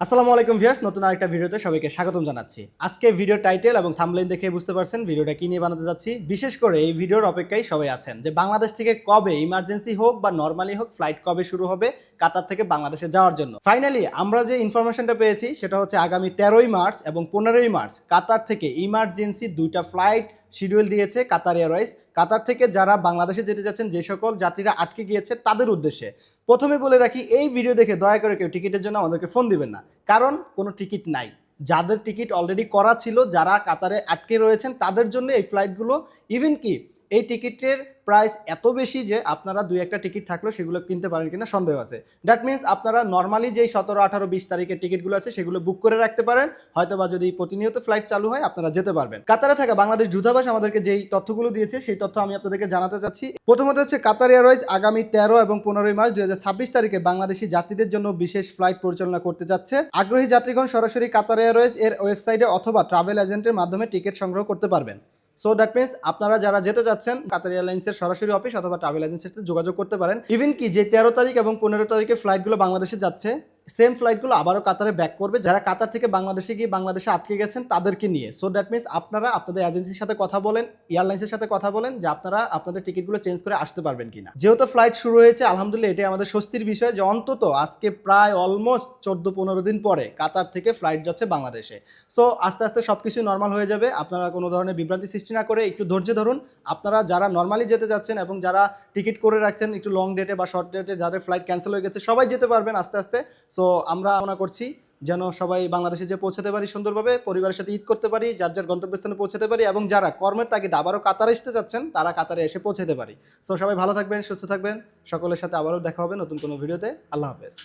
আসসালামু আলাইকুম ভিউয়ার্স, নতুন আরেকটা ভিডিওতে সবাইকে স্বাগতম জানাচ্ছি। আজকে ভিডিও টাইটেল এবং থাম্বনেইল দেখে বুঝতে পারছেন ভিডিওটা কি নিয়ে বানাতে যাচ্ছি। বিশেষ করে এই ভিডিওর অপেক্ষায় সবাই আছেন যে বাংলাদেশ থেকে কবে ইমার্জেন্সি হোক বা নরমালি হোক ফ্লাইট কবে শুরু হবে কাতার থেকে বাংলাদেশে যাওয়ার জন্য। ফাইনালি আমরা যে ইনফরমেশনটা পেয়েছি সেটা হচ্ছে আগামী 13ই মার্চ এবং 15ই মার্চ কাতার থেকে ইমার্জেন্সি দুইটা ফ্লাইট শিডিউল দিয়েছে কাতার এয়ারওয়েজ। কাতার থেকে যারা বাংলাদেশে যেতে যাচ্ছেন, যে সকল যাত্রীরা আটকে গিয়েছে তাদের উদ্দেশ্যে প্রথমে বলে রাখি, এই ভিডিও দেখে দয়া করে কেউ টিকিটের জন্য আমাদেরকে ফোন দিবেন না, কারণ কোনো টিকিট নাই। যাদের টিকিট অলরেডি করা ছিল, যারা কাতারে আটকে রয়েছেন তাদের জন্য এই ফ্লাইটগুলো। ইভেন কি এই টিকিটের প্রাইস এত বেশি যে আপনারা দুই একটা টিকিট থাকলেও সেগুলো কিনতে পারেন কিনা সন্দেহ আছে। দ্যাট মিনস আপনারা নর্মালি যেই 17, 18, 20 তারিখের টিকিটগুলো আছে সেগুলো বুক করে রাখতে পারেন। হয়তোবা যদি প্রতিনিয়ত ফ্লাইট চালু হয় আপনারা যেতে পারবেন। কাতারে থাকা বাংলাদেশ দূতাবাস আমাদেরকে যেই তথ্যগুলো দিয়েছে সেই তথ্য আমি আপনাদেরকে জানাতে চাচ্ছি। প্রথমত হচ্ছে কাতার এয়ারওয়েজ আগামী 13 এবং 15ই মার্চ 2026 তারিখে বাংলাদেশি যাত্রীদের জন্য বিশেষ ফ্লাইট পরিচালনা করতে যাচ্ছে। আগ্রহী যাত্রীগণ সরাসরি কাতার এয়ারওয়েজ এর ওয়েবসাইটে অথবা ট্রাভেল এজেন্টের মাধ্যমে টিকিট সংগ্রহ করতে পারবেন। সো দ্যাট মিনস আপনারা যারা যেতে চাচ্ছেন কাতার এয়ারলাইন্সের সরাসরি অফিস অথবা ট্রাভেল এজেন্সির সাথে যোগাযোগ করতে পারেন। ইভেন কি যে 13 তারিখ এবং 15 তারিখে ফ্লাইটগুলো বাংলাদেশে যাচ্ছে, সেম ফ্লাইটগুলো আবারও কাতারে ব্যাক করবে যারা কাতার থেকে বাংলাদেশে গিয়ে বাংলাদেশে আটকে গেছেন তাদেরকে নিয়ে। সো দ্যাট মিনস আপনারা আপনাদের এজেন্সির সাথে কথা বলেন, এয়ারলাইন্সের সাথে কথা বলেন যে আপনারা আপনাদের টিকিটগুলো চেঞ্জ করে আসতে পারবেন কিনা। যেহেতু ফ্লাইট শুরু হয়েছে, আলহামদুলিল্লাহ এটাই আমাদের স্বস্তির বিষয় যে অন্তত আজকে প্রায় অলমোস্ট 14-15 দিন পরে কাতার থেকে ফ্লাইট যাচ্ছে বাংলাদেশে। সো আস্তে আস্তে সব কিছু নর্মাল হয়ে যাবে। আপনারা কোনো ধরনের বিভ্রান্তি সৃষ্টি না করে একটু ধৈর্য ধরুন। আপনারা যারা নর্মালি যেতে যাচ্ছেন এবং যারা টিকিট করে রাখছেন একটু লং ডেটে বা শর্ট ডেটে, যাদের ফ্লাইট ক্যান্সেল হয়ে গেছে, সবাই যেতে পারবেন আস্তে আস্তে। সো আমরা কামনা করছি যেন সবাই বাংলাদেশে যে পৌঁছাতে পারি সুন্দরভাবে, পরিবারের সাথে ঈদ করতে পারি, যার যার গন্তব্যস্থানে পৌঁছাতে পারি, এবং যারা কর্মের তাগিদে আবারও কাতারে আসতে যাচ্ছেন তারা কাতারে এসে পৌঁছাতে পারি। সো সবাই ভালো থাকবেন, সুস্থ থাকবেন। সকলের সাথে আবারও দেখা হবে নতুন কোনো ভিডিওতে। আল্লাহ হাফেজ।